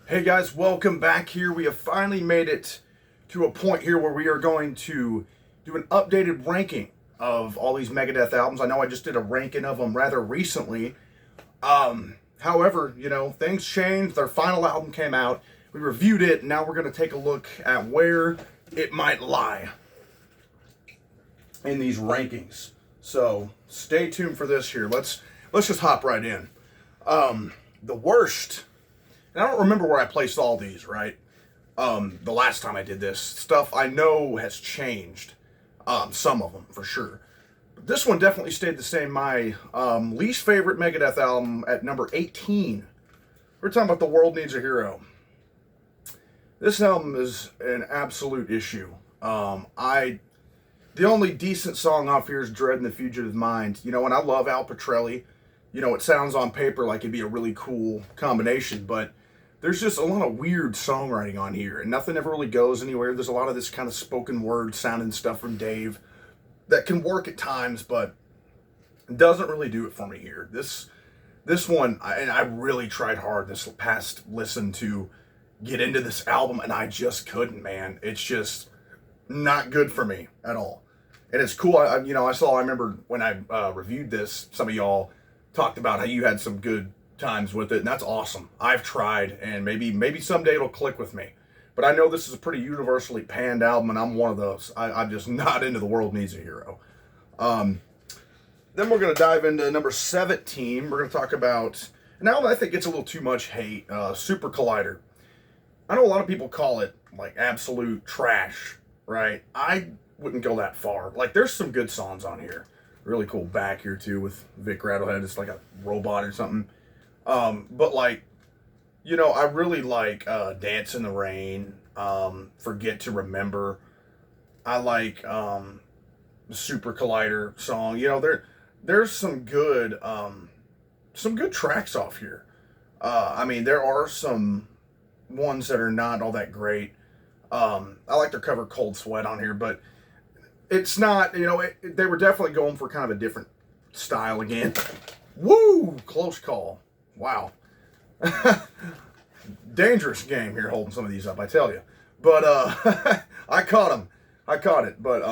Hey guys, welcome back here. We have finally made it to a point here where we are going to do an updated ranking of all these Megadeth albums. I know I just did a ranking of them rather recently. However, things changed. Their final album came out. We reviewed it, and now we're going to take a look at where it might lie in these rankings. So stay tuned for this here. Let's just hop right in. The worst. And I don't remember where I placed all these, right? The last time I did this. Stuff I know has changed. Some of them, for sure. But this one definitely stayed the same. My least favorite Megadeth album at number 18. We're talking about The World Needs a Hero. This album is an absolute issue. The only decent song off here is Dread and the Fugitive Mind. And I love Al Pitrelli. It sounds on paper like it'd be a really cool combination, but there's just a lot of weird songwriting on here, and nothing ever really goes anywhere. There's a lot of this kind of spoken word sounding stuff from Dave that can work at times, but it doesn't really do it for me here. This one, I really tried hard this past listen to get into this album, and I just couldn't, man. It's just not good for me at all. And it's cool. I remember when I reviewed this, some of y'all talked about how you had some good times with it, and that's awesome. I've tried, and maybe someday it'll click with me. But I know this is a pretty universally panned album, and I'm one of those. I'm just not into The World Needs a Hero. Then we're going to dive into number 17. We're going to talk about an album I think gets a little too much hate, Super Collider. I know a lot of people call it like absolute trash, right? I wouldn't go that far. Like, there's some good songs on here. Really cool back here too with Vic Rattlehead. It's like a robot or something. But I really like Dance in the Rain, Forget to Remember. I like the Super Collider song. There's some good tracks off here. There are some ones that are not all that great. I like their cover Cold Sweat on here, but it's not, they were definitely going for kind of a different style again. Woo! Close call. Wow. Dangerous game here holding some of these up, I tell you. But I caught him. I caught it. But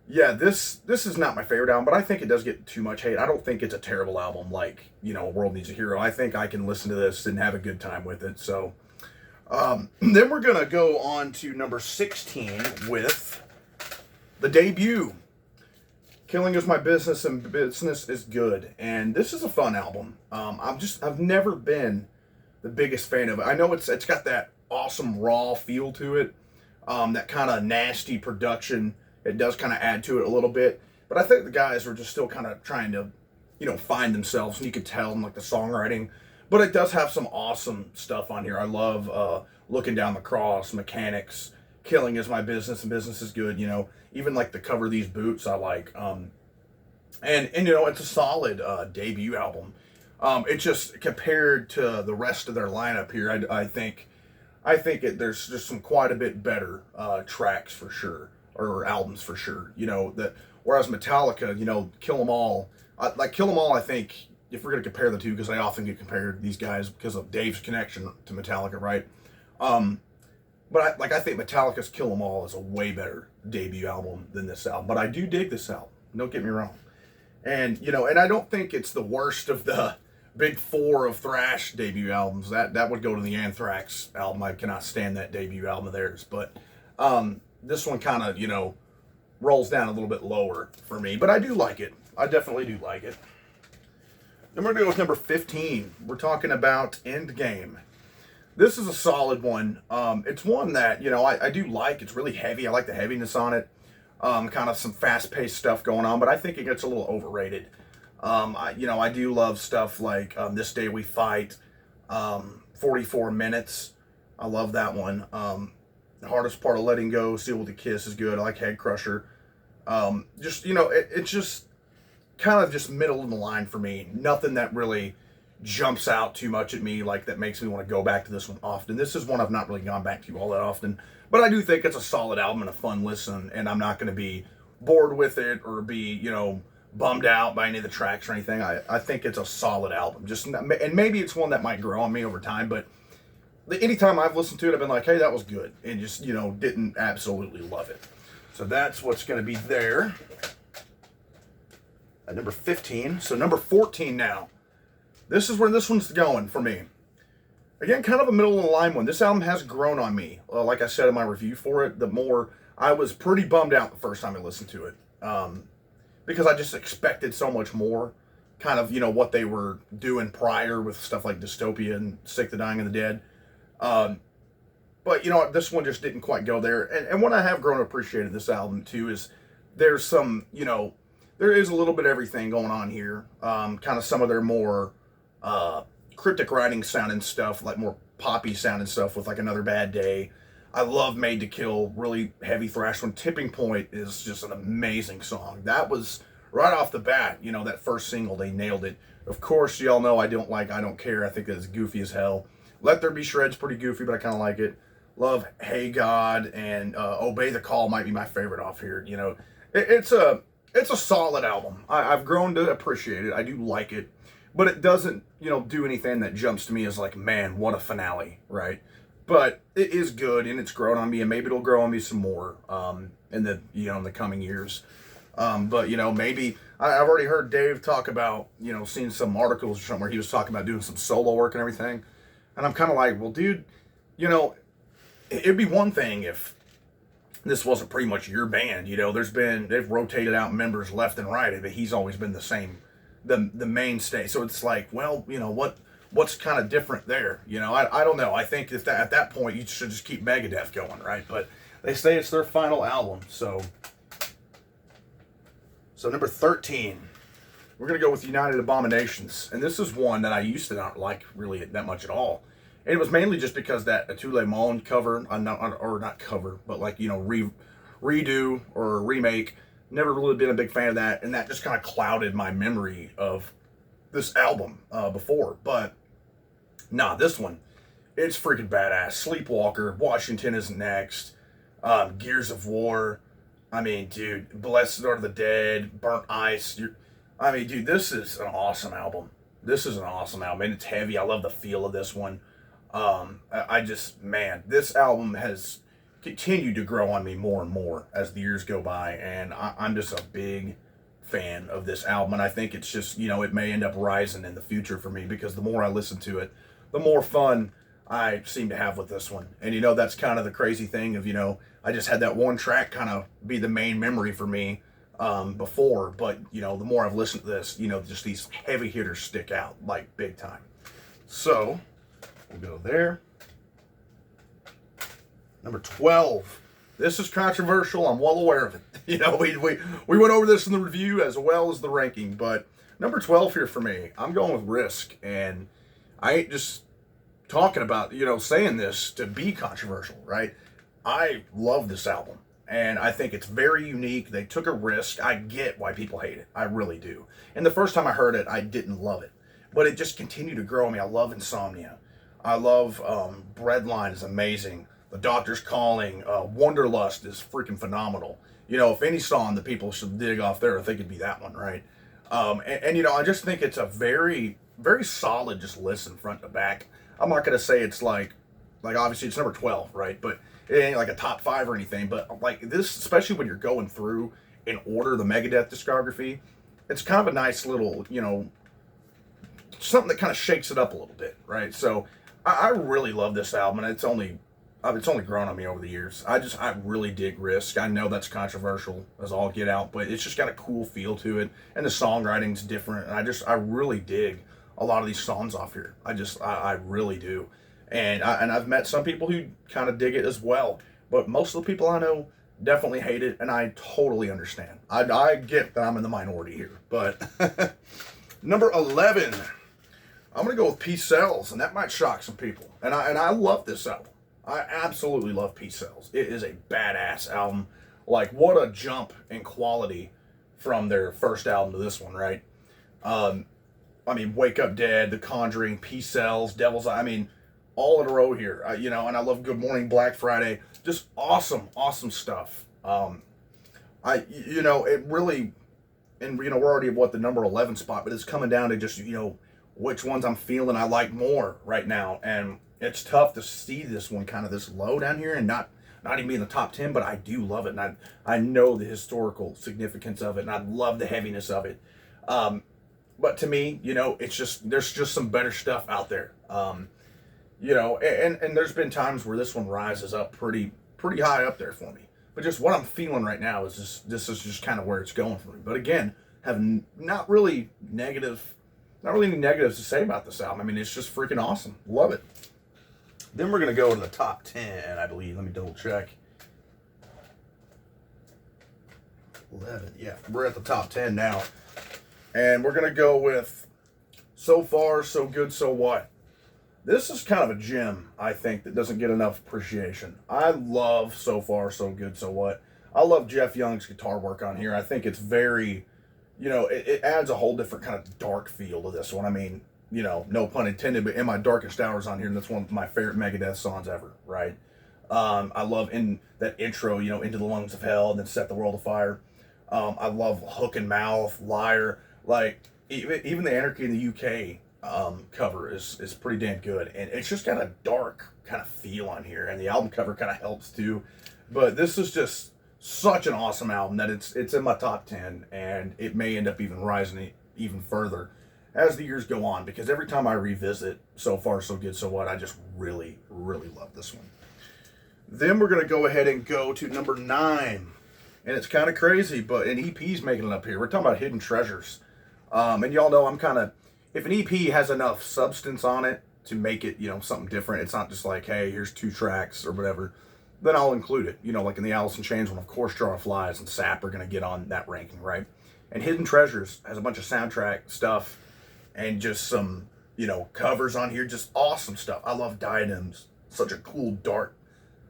yeah, this is not my favorite album, but I think it does get too much hate. I don't think it's a terrible album like, World Needs a Hero. I think I can listen to this and have a good time with it. So then we're going to go on to number 16 with the debut. Killing Is My Business and Business is Good. And this is a fun album. I've never been the biggest fan of it. I know it's got that awesome raw feel to it. That kind of nasty production. It does kind of add to it a little bit. But I think the guys were just still kind of trying to, find themselves. And you could tell in like the songwriting. But it does have some awesome stuff on here. I love Looking Down the Cross, Mechanics, Killing Is My Business and Business is Good. Even like the cover of these boots I like. And it's a solid debut album. It just compared to the rest of their lineup here, I think there's just some quite a bit better tracks for sure, or albums for sure. Whereas Metallica, Kill 'Em All, Kill 'Em All, I think if we're gonna compare the two, because I often get compared these guys because of Dave's connection to Metallica, right? But I think Metallica's Kill 'Em All is a way better debut album than this album. But I do dig this album. Don't get me wrong. And, and I don't think it's the worst of the big four of thrash debut albums. That would go to the Anthrax album. I cannot stand that debut album of theirs. But this one kind of, rolls down a little bit lower for me. But I do like it. I definitely do like it. Then we're going to go with number 15. We're talking about Endgame. This is a solid one. It's one that, I do like. It's really heavy. I like the heaviness on it. Kind of some fast-paced stuff going on, but I think it gets a little overrated. I do love stuff like This Day We Fight, 44 Minutes. I love that one. The Hardest Part of Letting Go, Seal with a Kiss is good. I like Head Crusher. It's just kind of just middle of the line for me. Nothing that really jumps out too much at me like that makes me want to go back to this one often. This is one I've not really gone back to all that often, but I do think it's a solid album and a fun listen, and I'm not going to be bored with it or be bummed out by any of the tracks or anything. I think it's a solid album. And maybe it's one that might grow on me over time, but anytime I've listened to it, I've been like, hey, that was good, and just, didn't absolutely love it. So that's what's going to be there at number 15. So number 14 now. This is where this one's going for me. Again, kind of a middle of the line one. This album has grown on me. Like I said in my review for it, the more I was pretty bummed out the first time I listened to it, because I just expected so much more. Kind of, what they were doing prior with stuff like Dystopia and Sick the Dying and the Dead. But this one just didn't quite go there. And what I have grown to appreciate this album too is there's some, there is a little bit of everything going on here. Kind of some of their more cryptic writing sounding stuff, like more poppy sounding stuff with like Another Bad Day. I love Made to Kill, really heavy thrash one. Tipping Point is just an amazing song. That was right off the bat, that first single, they nailed it. Of course, y'all know I don't care. I think it's goofy as hell. Let There Be Shred's pretty goofy, but I kind of like it. Love Hey God and Obey the Call might be my favorite off here. It's a solid album. I've grown to appreciate it. I do like it, but it doesn't, do anything that jumps to me as like, man, what a finale, right? But it is good, and it's grown on me, and maybe it'll grow on me some more in the coming years. But maybe I've already heard Dave talk about, seeing some articles or something where he was talking about doing some solo work and everything. And I'm kind of like, well, dude, it'd be one thing if this wasn't pretty much your band. They've rotated out members left and right, but he's always been the same, the mainstay. So it's like, well, what's kind of different there? I don't know. I think at that point you should just keep Megadeth going, right? But they say it's their final album, so number 13, we're going to go with United Abominations. And this is one that I used to not like really that much at all. And it was mainly just because that Atule Mon cover, not cover, but like, redo or remake, never really been a big fan of that. And that just kind of clouded my memory of this album before. But nah, this one, it's freaking badass. Sleepwalker, Washington Is Next, Gears of War. I mean, dude, Blessed Are the Dead, Burnt Ice. Dude, this is an awesome album. And it's heavy. I love the feel of this one. This album has continued to grow on me more and more as the years go by. And I'm just a big fan of this album. And I think it's just, it may end up rising in the future for me, because the more I listen to it, the more fun I seem to have with this one. And that's kind of the crazy thing of, I just had that one track kind of be the main memory for me before, but the more I've listened to this, just these heavy hitters stick out like big time. So we'll go there. Number 12. This is controversial. I'm well aware of it. We went over this in the review as well as the ranking, but number 12 here for me, I'm going with Risk, and I ain't just talking about, saying this to be controversial, right? I love this album, and I think it's very unique. They took a risk. I get why people hate it. I really do. And the first time I heard it, I didn't love it, but it just continued to grow on me. I love Insomnia. I love Breadline is amazing. The Doctor's Calling, Wanderlust is freaking phenomenal. If any song that people should dig off there, I think it'd be that one, right? I just think it's a very, very solid just listen front to back. I'm not going to say it's like obviously it's number 12, right? But it ain't like a top 5 or anything. But like this, especially when you're going through in order the Megadeth discography, it's kind of a nice little, something that kind of shakes it up a little bit, right? So I really love this album, and it's only grown on me over the years. I really dig Risk. I know that's controversial as all get out, but it's just got a cool feel to it, and the songwriting's different. And I really dig a lot of these songs off here. I really do. And I've met some people who kind of dig it as well, but most of the people I know definitely hate it, and I totally understand. I get that I'm in the minority here, but number 11, I'm gonna go with Peace Sells, and that might shock some people. And I love this album. I absolutely love Peace Sells. It is a badass album. Like, what a jump in quality from their first album to this one, right? Wake Up Dead, The Conjuring, Peace Sells, Devil's Eye. All in a row here, and I love Good Morning Black Friday. Just awesome stuff. It really, and we're already at the number 11 spot, but it's coming down to just, which ones I'm feeling I like more right now. And it's tough to see this one kind of this low down here and not even be in the top 10, but I do love it. And I know the historical significance of it, and I love the heaviness of it. But to me, it's just, there's just some better stuff out there. And there's been times where this one rises up pretty high up there for me. But just what I'm feeling right now is this is just kind of where it's going for me. But again, have not really any negatives to say about this album. I mean, it's just freaking awesome. Love it. Then we're going to go to the top 10, I believe. Let me double check. 11. Yeah, we're at the top 10 now. And we're going to go with So Far, So Good, So What. This is kind of a gem, I think, that doesn't get enough appreciation. I love So Far, So Good, So What. I love Jeff Young's guitar work on here. I think it's very, it adds a whole different kind of dark feel to this one. I mean, no pun intended, but In My Darkest Hours on here, and that's one of my favorite Megadeth songs ever, right? I love in that intro, Into the Lungs of Hell, and then Set the World Afire. I love Hook and Mouth, Liar. Like, even the Anarchy in the UK cover is pretty damn good, and it's just got a dark kind of feel on here, and the album cover kind of helps too. But this is just such an awesome album that it's in my top 10, and it may end up even rising even further as the years go on, because every time I revisit So Far, So Good, So What, I just really, really love this one. Then we're going to go ahead and go to number 9. And it's kind of crazy, but an EP's making it up here. We're talking about Hidden Treasures. And y'all know I'm kind of, if an EP has enough substance on it to make it, something different, it's not just like, hey, here's 2 tracks or whatever, then I'll include it. Like in the Alice in Chains one, of course, Jar of Flies and Sap are going to get on that ranking, right? And Hidden Treasures has a bunch of soundtrack stuff and just some, covers on here, just awesome stuff. I love Diadems, such a cool, dark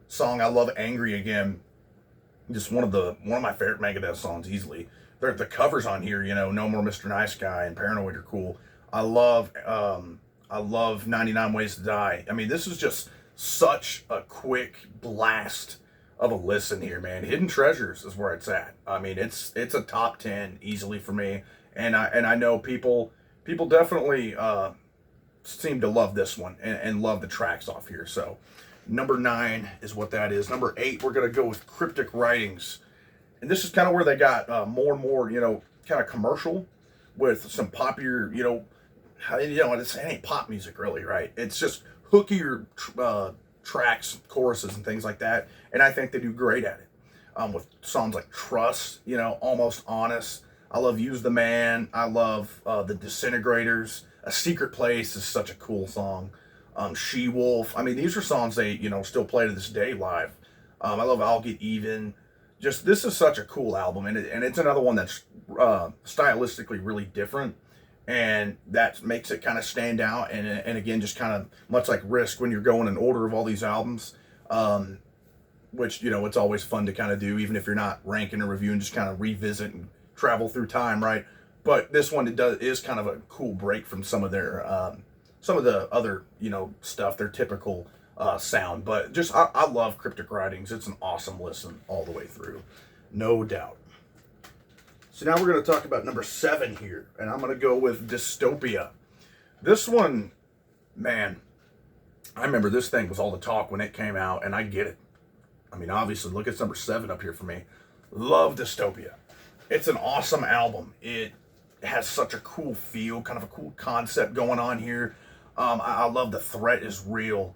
song. I love Angry Again, just one of my favorite Megadeth songs easily. The covers on here, No More Mr. Nice Guy and Paranoid are cool. I love 99 Ways to Die. I mean, this is just such a quick blast of a listen here, man. Hidden Treasures is where it's at. I mean, it's a top 10 easily for me, and I know people definitely seem to love this one and love the tracks off here. So number 9 is what that is. Number 8, we're gonna go with Cryptic Writings, and this is kind of where they got more and more, kind of commercial with some poppier, it ain't pop music really, right? It's just hookier tracks, choruses, and things like that, and I think they do great at it. With songs like Trust, Almost Honest. I love Use the Man. I love The Disintegrators. A Secret Place is such a cool song. She Wolf. I mean, these are songs they, still play to this day live. I love I'll Get Even. Just, this is such a cool album, and it's another one that's stylistically really different, and that makes it kind of stand out, and again, just kind of much like Risk when you're going in order of all these albums, which, it's always fun to kind of do, even if you're not ranking or reviewing, just kind of revisit and travel through time, right? But this one is kind of a cool break from some of their some of the other stuff, their typical sound. But just I love Cryptic Writings. It's an awesome listen all the way through, no doubt. So now we're going to talk about number 7 here, and I'm going to go with Dystopia. This one, man, I remember this thing was all the talk when it came out, and I get it. I mean, obviously, look at number 7 up here for me. Love Dystopia. It's an awesome album. It has such a cool feel, kind of a cool concept going on here. I love The Threat Is Real,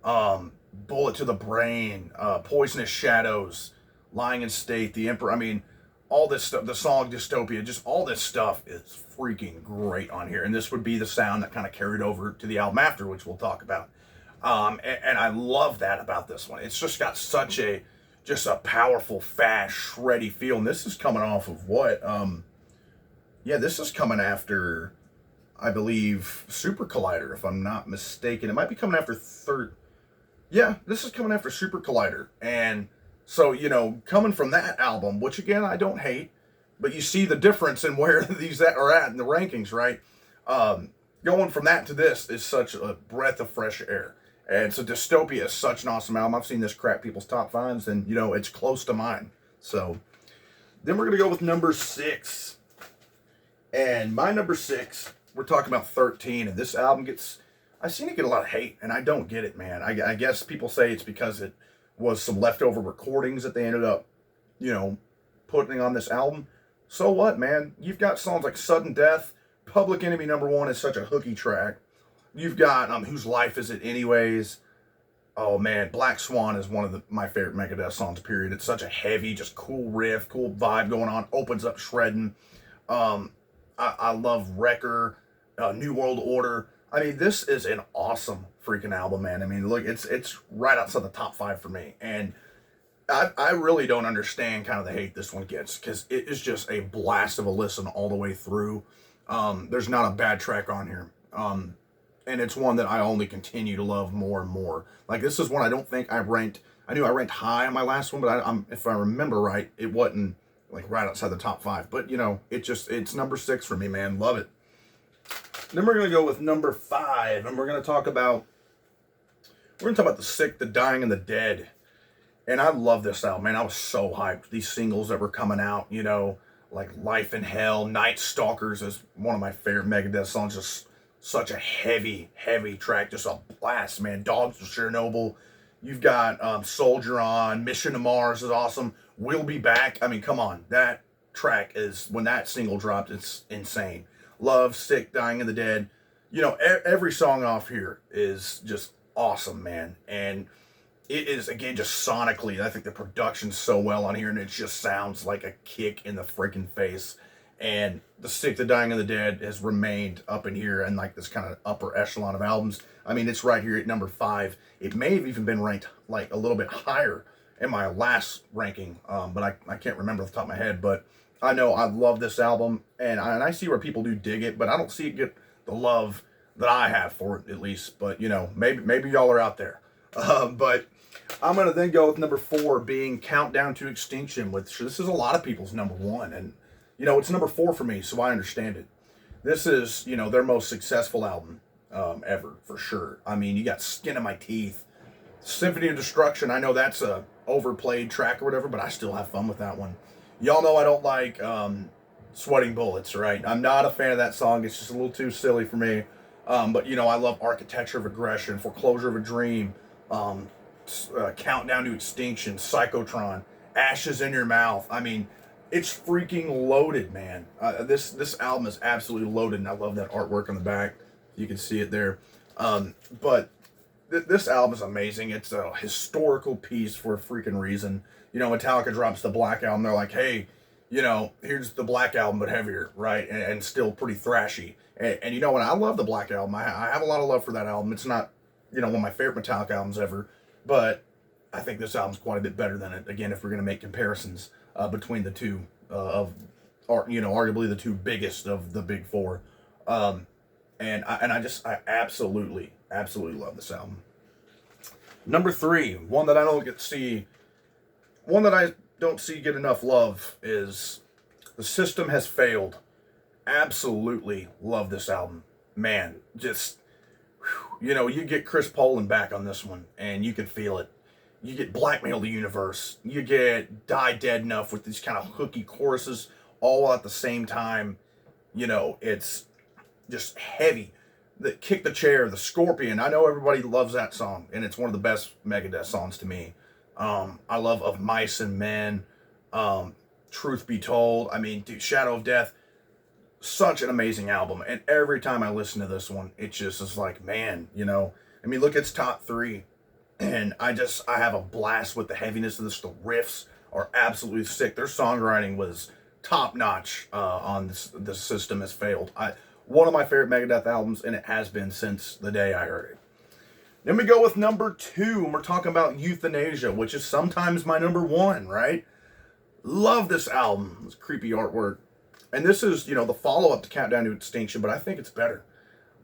Bullet to the Brain, Poisonous Shadows, Lying in State, The Emperor. I mean, all this stuff, the song Dystopia, just all this stuff is freaking great on here. And this would be the sound that kind of carried over to the album after, which we'll talk about. And I love that about this one. It's just got such a powerful, fast, shreddy feel. And this is coming off of what? This is coming after, I believe, Super Collider, if I'm not mistaken. It might be coming after this is coming after Super Collider. And so, coming from that album, which again, I don't hate, but you see the difference in where these are at in the rankings, right? Going from that to this is such a breath of fresh air. And so Dystopia is such an awesome album. I've seen this crack people's top 5s, and, it's close to mine. So then we're going to go with number 6. And my number 6, we're talking about 13, and this album gets I've seen it get a lot of hate, and I don't get it, man. I guess people say it's because it was some leftover recordings that they ended up, you know, putting on this album. So what, man? You've got songs like Sudden Death, Public Enemy Number One is such a hooky track. You've got Whose Life Is It Anyways? Oh man, Black Swan is one of my favorite Megadeth songs, period. It's such a heavy, just cool riff, cool vibe going on, opens up shredding. I love Wrecker, New World Order. I mean, this is an awesome freaking album, man. I mean, look, it's right outside the top 5 for me. And I really don't understand kind of the hate this one gets, because it is just a blast of a listen all the way through. There's not a bad track on here. And it's one that I only continue to love more and more. Like, this is one I don't think I ranked. I knew I ranked high on my last one, but if I remember right, it wasn't like right outside the top 5. But you know, it's number 6 for me, man. Love it. Then we're gonna go with number 5, and we're gonna talk about the Sick, the Dying, and the Dead. And I love this album, man. I was so hyped. These singles that were coming out, you know, like Life in Hell, Night Stalkers is one of my favorite Megadeth songs. Just such a heavy, heavy track. Just a blast, man. Dogs of Chernobyl. You've got Soldier On. Mission to Mars is awesome. We'll Be Back. I mean, come on. That track is, when that single dropped, it's insane. Love, Sick, Dying, and the Dead. You know, every song off here is just awesome, man. And it is, again, just sonically, I think the production's so well on here, and it just sounds like a kick in the freaking face. And the Sick, the Dying, and the Dead has remained up in here and like this kind of upper echelon of albums. I mean, it's right here at number 5. It may have even been ranked like a little bit higher in my last ranking, but I can't remember off the top of my head. But I know I love this album, and I see where people do dig it, but I don't see it get the love that I have for it, at least. But you know, maybe y'all are out there. But I'm gonna then go with number 4, being Countdown to Extinction, which this is a lot of people's number 1, and you know, it's number 4 for me, so I understand it. This is, you know, their most successful album ever, for sure. I mean, you got Skin of My Teeth, Symphony of Destruction. I know that's a overplayed track or whatever, but I still have fun with that one. Y'all know I don't like Sweating Bullets, right? I'm not a fan of that song. It's just a little too silly for me. But, you know, I love Architecture of Aggression, Foreclosure of a Dream, Countdown to Extinction, Psychotron, Ashes in Your Mouth. I mean, it's freaking loaded, man. This album is absolutely loaded, and I love that artwork on the back. You can see it there. But this album is amazing. It's a historical piece for a freaking reason. You know, Metallica drops the Black Album. They're like, hey, you know, here's the Black Album, but heavier, right? And still pretty thrashy. And you know what? I love the Black Album. I have a lot of love for that album. It's not, you know, one of my favorite Metallica albums ever, but I think this album's quite a bit better than it. Again, if we're going to make comparisons between the two arguably the two biggest of the big 4. And I absolutely love this album. Number 3, one that I don't see get enough love is The System Has Failed. Absolutely love this album, man. Just, you know, you get Chris Poland back on this one, and you can feel it. You get Blackmail the Universe. You get Die Dead Enough with these kind of hooky choruses all at the same time. You know, it's just heavy. The Kick the Chair, the Scorpion. I know everybody loves that song, and it's one of the best Megadeth songs to me. I love Of Mice and Men. Truth Be Told. I mean, dude, Shadow of Death. Such an amazing album. And every time I listen to this one, it just is like, man, you know. I mean, look, it's top 3. And I have a blast with the heaviness of this. The riffs are absolutely sick. Their songwriting was top notch on this. The System Has Failed. One of my favorite Megadeth albums, and it has been since the day I heard it. Then we go with number 2, and we're talking about Euthanasia, which is sometimes my number 1, right? Love this album. This creepy artwork. And this is, you know, the follow-up to Countdown to Extinction, but I think it's better.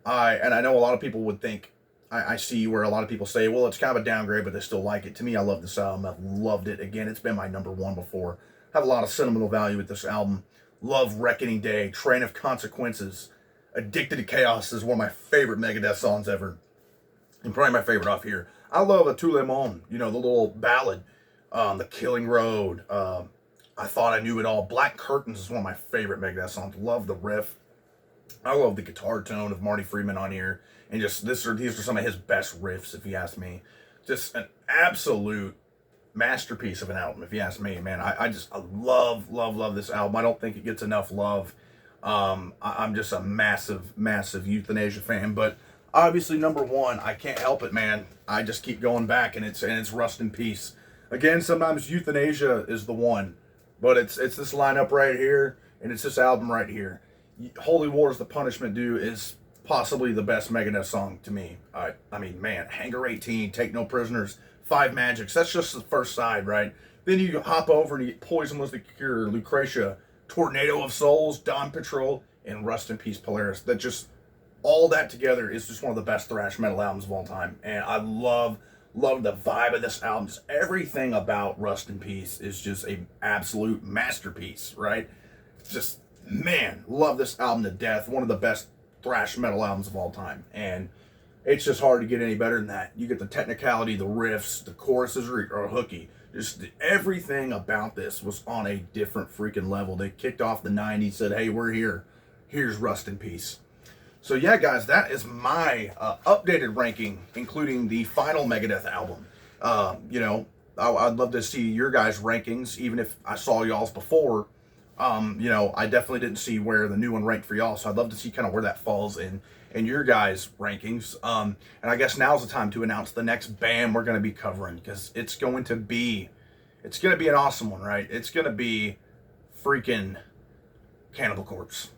And I know a lot of people would think, I see where a lot of people say, well, it's kind of a downgrade, but they still like it. To me, I love this album. I've loved it. Again, it's been my number 1 before. I have a lot of sentimental value with this album. Love Reckoning Day, Train of Consequences. Addicted to Chaos is one of my favorite Megadeth songs ever. And probably my favorite off here. I love A Tout Le Monde, you know, the little ballad. The Killing Road. I Thought I Knew It All. Black Curtains is one of my favorite Megadeth songs. Love the riff. I love the guitar tone of Marty Friedman on here. and just these are some of his best riffs, if you ask me. Just an absolute masterpiece of an album, if you ask me, man. I love this album. I don't think it gets enough love. I'm just a massive Euthanasia fan, but obviously number one, I can't help it, man. I just keep going back, and it's Rust in Peace. Again, sometimes Euthanasia is the one, but it's this lineup right here, and it's this album right here. Holy War's The Punishment Due is possibly the best Megadeth song to me. I mean, man, Hangar 18, Take No Prisoners, Five Magics, that's just the first side, right? Then you hop over and you get Poison Was the Cure, Lucretia, Tornado of Souls, Dawn Patrol, and Rust in Peace Polaris. That just, all that together is just one of the best thrash metal albums of all time. And I love the vibe of this album. Just everything about Rust in Peace is just an absolute masterpiece, right? Just, man, love this album to death. One of the best thrash metal albums of all time. And it's just hard to get any better than that. You get the technicality, the riffs, the choruses are hooky. Just everything about this was on a different freaking level. They kicked off the 90s, said, hey, we're here. Here's Rust in Peace. So yeah, guys, that is my updated ranking, including the final Megadeth album. You know, I'd love to see your guys' rankings, even if I saw y'all's before. You know, I definitely didn't see where the new one ranked for y'all, so I'd love to see kind of where that falls in your guys' rankings. And I guess now's the time to announce the next band we're going to be covering, because it's going to be an awesome one, right? It's going to be freaking Cannibal Corpse.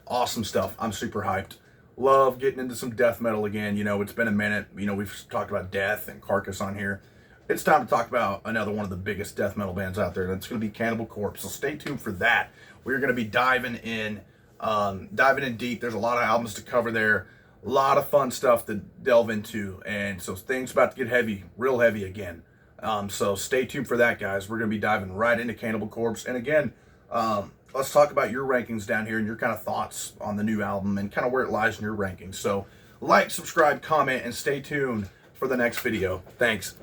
Awesome stuff. I'm super hyped. Love getting into some death metal again. You know, it's been a minute. You know, we've talked about Death and Carcass on here. It's time to talk about another one of the biggest death metal bands out there. That's going to be Cannibal Corpse. So stay tuned for that. We're going to be diving in deep. There's a lot of albums to cover there. A lot of fun stuff to delve into. And so things about to get heavy, real heavy again. So stay tuned for that, guys. We're going to be diving right into Cannibal Corpse. And again, let's talk about your rankings down here and your kind of thoughts on the new album and kind of where it lies in your rankings. So like, subscribe, comment, and stay tuned for the next video. Thanks.